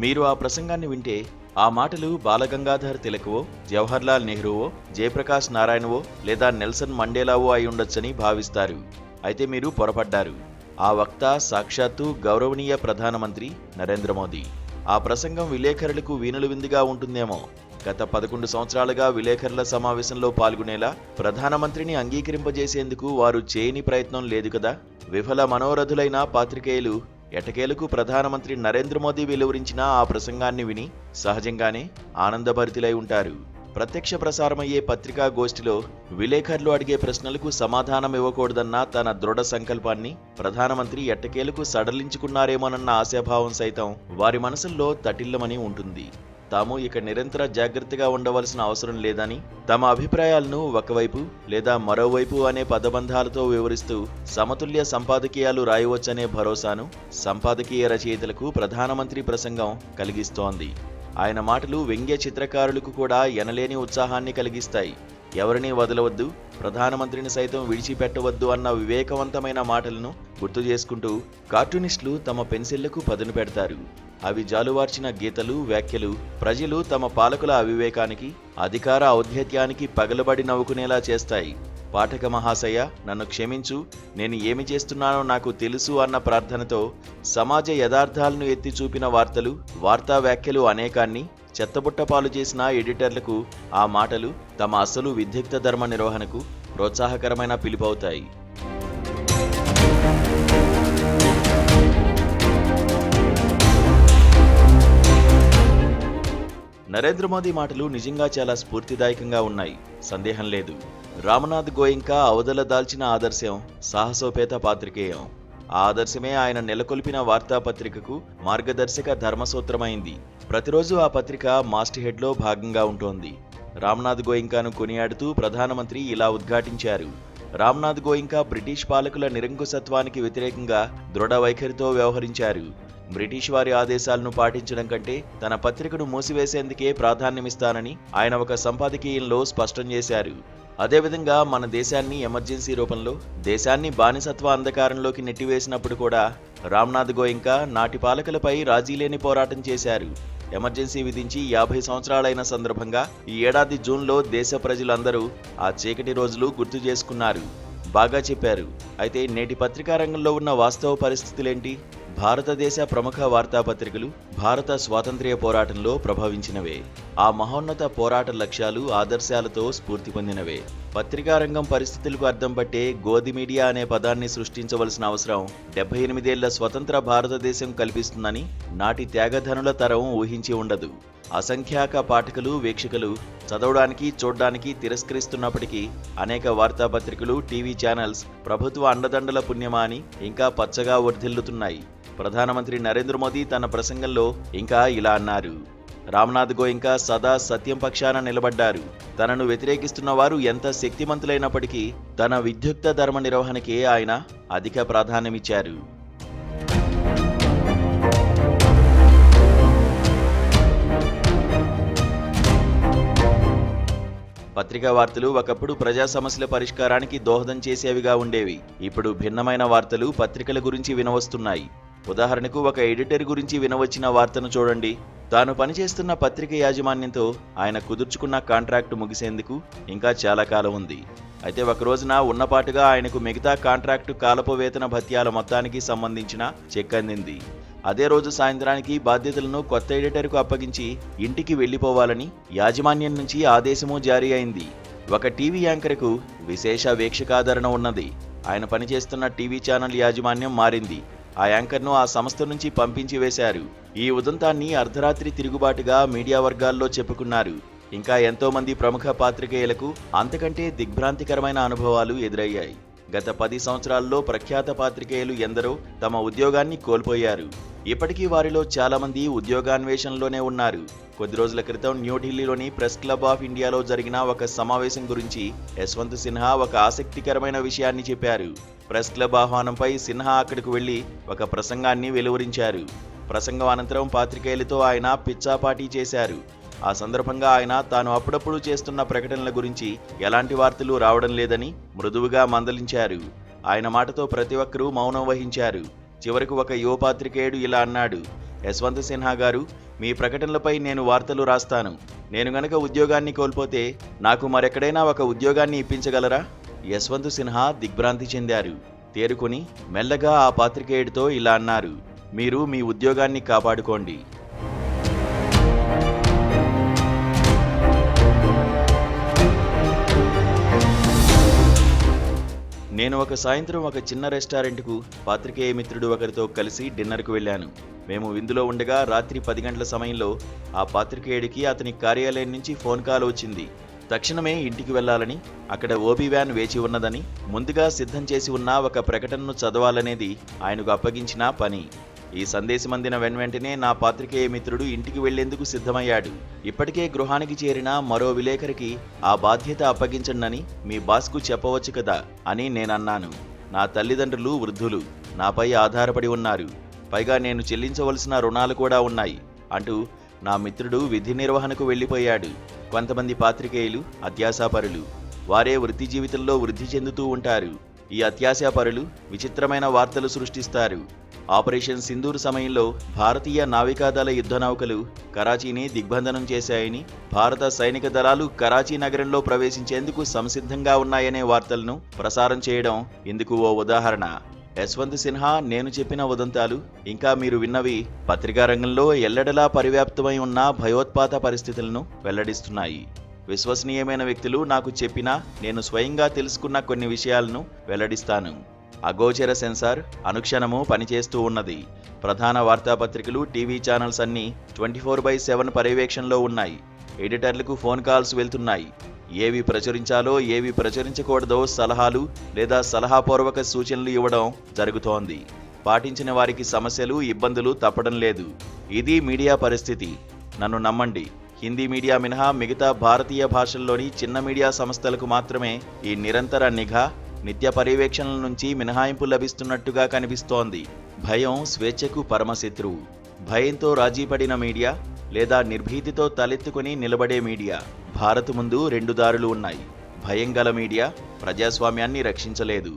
మీరు ఆ ప్రసంగాన్ని వింటే ఆ మాటలు బాలగంగాధర్ తిలకవో, జవహర్లాల్ నెహ్రూవో, జయప్రకాష్ నారాయణవో లేదా నెల్సన్ మండేలావో అయి ఉండొచ్చని భావిస్తారు. అయితే మీరు పొరపడ్డారు. ఆ వక్త సాక్షాత్తు గౌరవనీయ ప్రధానమంత్రి నరేంద్ర మోదీ. ఆ ప్రసంగం విలేకరులకు వీణులు విందుగా ఉంటుందేమో. గత 11 సంవత్సరాలుగా విలేకరుల సమావేశంలో పాల్గొనేలా ప్రధానమంత్రిని అంగీకరింపజేసేందుకు వారు చేయని ప్రయత్నం లేదు కదా. విఫల మనోరథులైన పాత్రికేయులు ఎటకేలకు ప్రధానమంత్రి నరేంద్ర మోదీ వెలువరించిన ఆ ప్రసంగాన్ని విని సహజంగానే ఆనందభరితులై ఉంటారు. ప్రత్యక్ష ప్రసారమయ్యే పత్రికా గోష్ఠిలో విలేకరులు అడిగే ప్రశ్నలకు సమాధానం ఇవ్వకూడదన్న తన దృఢ సంకల్పాన్ని ప్రధానమంత్రి ఎట్టకేలకు సడలించుకున్నారేమోనన్న ఆశాభావం సైతం వారి మనసుల్లో తటిల్లమని ఉంటుంది. తాము ఇక నిరంతర జాగ్రత్తగా ఉండవలసిన అవసరం లేదని, తమ అభిప్రాయాలను ఒకవైపు లేదా మరోవైపు అనే పదబంధాలతో వివరిస్తూ సమతుల్య సంపాదకీయాలు రాయవచ్చనే భరోసాను సంపాదకీయ రచయితలకు ప్రధానమంత్రి ప్రసంగం కలిగిస్తోంది. ఆయన మాటలు వ్యంగ్య చిత్రకారులకు కూడా ఎనలేని ఉత్సాహాన్ని కలిగిస్తాయి. ఎవరినీ వదలవద్దు, ప్రధానమంత్రిని సైతం విడిచిపెట్టవద్దు అన్న వివేకవంతమైన మాటలను గుర్తు చేసుకుంటూ కార్టూనిస్టులు తమ పెన్సిళ్లకు పదును పెడతారు. అవి జాలువార్చిన గీతలు, వ్యాఖ్యలు ప్రజలు తమ పాలకుల అవివేకానికి, అధికార ఔద్ధత్యానికి పగలబడి నవ్వుకునేలా చేస్తాయి. పాఠక మహాశయ, నన్ను క్షమించు, నేను ఏమి చేస్తున్నానో నాకు తెలుసు అన్న ప్రార్థనతో సమాజ యథార్థాలను ఎత్తి చూపిన వార్తలు, వార్తా వ్యాఖ్యలు అనేకాన్ని చెత్తబుట్టపాలు చేసిన ఎడిటర్లకు ఆ మాటలు తమ అసలు విద్యుక్త ధర్మ నిర్వహణకు ప్రోత్సాహకరమైన పిలుపవుతాయి. నరేంద్ర మోదీ మాటలు నిజంగా చాలా స్ఫూర్తిదాయకంగా ఉన్నాయి, సందేహం లేదు. రామనాథ్ గోయింకా అవధల దాల్చిన ఆదర్శం సాహసోపేత పాత్రికేయం. ఆ ఆదర్శమే ఆయన నెలకొల్పిన వార్తాపత్రికకు మార్గదర్శక ధర్మసూత్రమైంది. ప్రతిరోజు ఆ పత్రిక మాస్ట్ హెడ్లో భాగంగా ఉంటోంది. రామనాథ్ గోయింకాను కొనియాడుతూ ప్రధానమంత్రి ఇలా ఉద్ఘాటించారు. రామనాథ్ గోయింకా బ్రిటిష్ పాలకుల నిరంకుశత్వానికి వ్యతిరేకంగా దృఢ వైఖరితో వ్యవహరించారు. బ్రిటిష్ వారి ఆదేశాలను పాటించడం కంటే తన పత్రికను మూసివేసేందుకే ప్రాధాన్యమిస్తానని ఆయన ఒక సంపాదకీయంలో స్పష్టం చేశారు. అదేవిధంగా మన దేశాన్ని ఎమర్జెన్సీ రూపంలో, దేశాన్ని బానిసత్వ అంధకారంలోకి నెట్టివేసినప్పుడు కూడా రామనాథ్ గోయింకా నాటి పాలకులపై రాజీలేని పోరాటం చేశారు. ఎమర్జెన్సీ విధించి 50 సంవత్సరాలైన సందర్భంగా ఈ ఏడాది జూన్లో దేశ ప్రజలందరూ ఆ చీకటి రోజులు గుర్తు చేసుకున్నారు. బాగా చెప్పారు. అయితే నేటి పత్రికా రంగంలో ఉన్న వాస్తవ పరిస్థితులేంటి? భారతదేశ ప్రముఖ వార్తాపత్రికలు భారత స్వాతంత్ర్య పోరాటంలో ప్రభవించినవే. ఆ మహోన్నత పోరాట లక్ష్యాలు, ఆదర్శాలతో స్ఫూర్తి పొందినవే. పత్రికా రంగం పరిస్థితులకు అర్థం పట్టే గోధి మీడియా అనే పదాన్ని సృష్టించవలసిన అవసరం 78 ఏళ్ల స్వతంత్ర భారతదేశం కల్పిస్తుందని నాటి త్యాగధనుల తరం ఊహించి ఉండదు. అసంఖ్యాక పాఠకులు, వీక్షకులు చదవడానికి, చూడ్డానికి తిరస్కరిస్తున్నప్పటికీ అనేక వార్తాపత్రికలు, టీవీ ఛానల్స్ ప్రభుత్వ అండదండల పుణ్యమా అని ఇంకా పచ్చగా వర్ధిల్లుతున్నాయి. ప్రధానమంత్రి నరేంద్ర మోదీ తన ప్రసంగంలో ఇంకా ఇలా అన్నారు. రామనాథ్ గోయింకా సదా సత్యం పక్షాన నిలబడ్డారు. తనను వ్యతిరేకిస్తున్న వారు ఎంత శక్తిమంతులైనప్పటికీ తన విద్యుక్త ధర్మ నిర్వహణకే ఆయన అధిక ప్రాధాన్యమిచ్చారు. పత్రికా వార్తలు ఒకప్పుడు ప్రజా సమస్యల పరిష్కారానికి దోహదం చేసేవిగా ఉండేవి. ఇప్పుడు భిన్నమైన వార్తలు పత్రికల గురించి వినవస్తున్నాయి. ఉదాహరణకు ఒక ఎడిటర్ గురించి వినవచ్చిన వార్తను చూడండి. తాను పనిచేస్తున్న పత్రిక యాజమాన్యంతో ఆయన కుదుర్చుకున్న కాంట్రాక్టు ముగిసేందుకు ఇంకా చాలా కాలం ఉంది. అయితే ఒక రోజున ఉన్నపాటుగా ఆయనకు మిగతా కాంట్రాక్టు కాలపు వేతన భత్యాల మొత్తానికి సంబంధించిన చెక్ అందింది. అదే రోజు సాయంత్రానికి బాధ్యతలను కొత్త ఎడిటర్కు అప్పగించి ఇంటికి వెళ్లిపోవాలని యాజమాన్యం నుంచి ఆదేశమూ జారీ అయింది. ఒక టీవీ యాంకర్కు విశేష వీక్షకాదరణ ఉన్నది. ఆయన పనిచేస్తున్న టీవీ ఛానల్ యాజమాన్యం మారింది. ఆ యాంకర్ను ఆ సంస్థ నుంచి పంపించి వేశారు. ఈ ఉదంతాన్ని అర్ధరాత్రి తిరుగుబాటుగా మీడియా వర్గాల్లో చెప్పుకున్నారు. ఇంకా ఎంతో మంది ప్రముఖ పాత్రికేయులకు అంతకంటే దిగ్భ్రాంతికరమైన అనుభవాలు ఎదురయ్యాయి. గత 10 సంవత్సరాల్లో ప్రఖ్యాత పాత్రికేయులు ఎందరో తమ ఉద్యోగాన్ని కోల్పోయారు. ఇప్పటికీ వారిలో చాలా మంది ఉద్యోగాన్వేషణలోనే ఉన్నారు. కొద్ది రోజుల క్రితం న్యూఢిల్లీలోని ప్రెస్ క్లబ్ ఆఫ్ ఇండియాలో జరిగిన ఒక సమావేశం గురించి యశ్వంత్ సిన్హా ఒక ఆసక్తికరమైన విషయాన్ని చెప్పారు. ప్రెస్ క్లబ్ ఆహ్వానంపై సిన్హా అక్కడికి వెళ్లి ఒక ప్రసంగాన్ని వెలువరించారు. ప్రసంగం అనంతరం పాత్రికేయులతో ఆయన పిచ్చాపాటీ చేశారు. ఆ సందర్భంగా ఆయన తాను అప్పుడప్పుడు చేస్తున్న ప్రకటనల గురించి ఎలాంటి వార్తలు రావడం లేదని మృదువుగా మందలించారు. ఆయన మాటతో ప్రతి ఒక్కరూ మౌనం వహించారు. చివరకు ఒక యువ పాత్రికేయుడు ఇలా అన్నాడు. యశ్వంత్ సిన్హా గారు, మీ ప్రకటనలపై నేను వార్తలు రాస్తాను. నేను గనక ఉద్యోగాన్ని కోల్పోతే నాకు మరెక్కడైనా ఒక ఉద్యోగాన్ని ఇప్పించగలరా? యశ్వంత్ సిన్హా దిగ్భ్రాంతి చెందారు. తేరుకొని మెల్లగా ఆ పాత్రికేయుడితో ఇలా అన్నారు, మీరు మీ ఉద్యోగాన్ని కాపాడుకోండి. నేను ఒక సాయంత్రం ఒక చిన్న రెస్టారెంట్కు పాత్రికేయ మిత్రుడు ఒకరితో కలిసి డిన్నర్కు వెళ్ళాను. మేము విందులో ఉండగా రాత్రి 10 గంటల సమయంలో ఆ పాత్రికేయుడికి అతని కార్యాలయం నుంచి ఫోన్ కాల్ వచ్చింది. తక్షణమే ఇంటికి వెళ్లాలని, అక్కడ ఓబీ వ్యాన్ వేచి ఉన్నదని, ముందుగా సిద్ధం చేసి ఉన్న ఒక ప్రకటనను చదవాలనేది ఆయనకు అప్పగించిన పని. ఈ సందేశం అందిన వెంటనే నా పాత్రికేయ మిత్రుడు ఇంటికి వెళ్లేందుకు సిద్ధమయ్యాడు. ఇప్పటికే గృహానికి చేరిన మరో విలేకరికి ఆ బాధ్యత అప్పగించండని మీ బాస్కు చెప్పవచ్చు కదా అని నేనన్నాను. నా తల్లిదండ్రులు వృద్ధులు, నాపై ఆధారపడి ఉన్నారు. పైగా నేను చెల్లించవలసిన రుణాలు కూడా ఉన్నాయి అంటూ నా మిత్రుడు విధి నిర్వహణకు వెళ్లిపోయాడు. కొంతమంది పాత్రికేయులు అత్యాశాపరులు. వారే వృత్తి జీవితంలో వృద్ధి చెందుతూ ఉంటారు. ఈ అత్యాశాపరులు విచిత్రమైన వార్తలు సృష్టిస్తారు. ఆపరేషన్ సింధూర్ సమయంలో భారతీయ నావికాదళ యుద్ధ నౌకలు కరాచీని దిగ్బంధనం చేశాయని, భారత సైనిక దళాలు కరాచీ నగరంలో ప్రవేశించేందుకు సంసిద్ధంగా ఉన్నాయనే వార్తలను ప్రసారం చేయడం ఇందుకు ఓ ఉదాహరణ. యశ్వంత్ సిన్హా నేను చెప్పిన ఉదంతాలు, ఇంకా మీరు విన్నవి పత్రికా రంగంలో ఎల్లడలా పరివ్యాప్తమై ఉన్న భయోత్పాత పరిస్థితులను వెల్లడిస్తున్నాయి. విశ్వసనీయమైన వ్యక్తులు నాకు చెప్పినా నేను స్వయంగా తెలుసుకున్న కొన్ని విషయాలను వెల్లడిస్తాను. అగోచర సెన్సార్ అనుక్షణము పనిచేస్తూ ఉన్నది. ప్రధాన వార్తాపత్రికలు, టీవీ ఛానల్స్ అన్నీ 24/7 పర్యవేక్షణలో ఉన్నాయి. ఎడిటర్లకు ఫోన్ కాల్స్ వెళ్తున్నాయి. ఏవి ప్రచురించాలో ఏవి ప్రచురించకూడదో సలహాలు లేదా సలహాపూర్వక సూచనలు ఇవ్వడం జరుగుతోంది. పాటించిన వారికి సమస్యలు, ఇబ్బందులు తప్పడం లేదు. ఇది మీడియా పరిస్థితి. నన్ను నమ్మండి, హిందీ మీడియా మినహా మిగతా భారతీయ భాషల్లోని చిన్న మీడియా సంస్థలకు మాత్రమే ఈ నిరంతర నిఘా, నిత్య పర్యవేక్షణల నుంచి మినహాయింపు లభిస్తున్నట్టుగా కనిపిస్తోంది. భయం స్వేచ్ఛకు పరమశత్రువు. భయంతో రాజీపడిన మీడియా లేదా నిర్భీతితో తలెత్తుకుని నిలబడే మీడియా, భారత్ ముందు 2 దారులు ఉన్నాయి. భయం గల మీడియా ప్రజాస్వామ్యాన్ని రక్షించలేదు.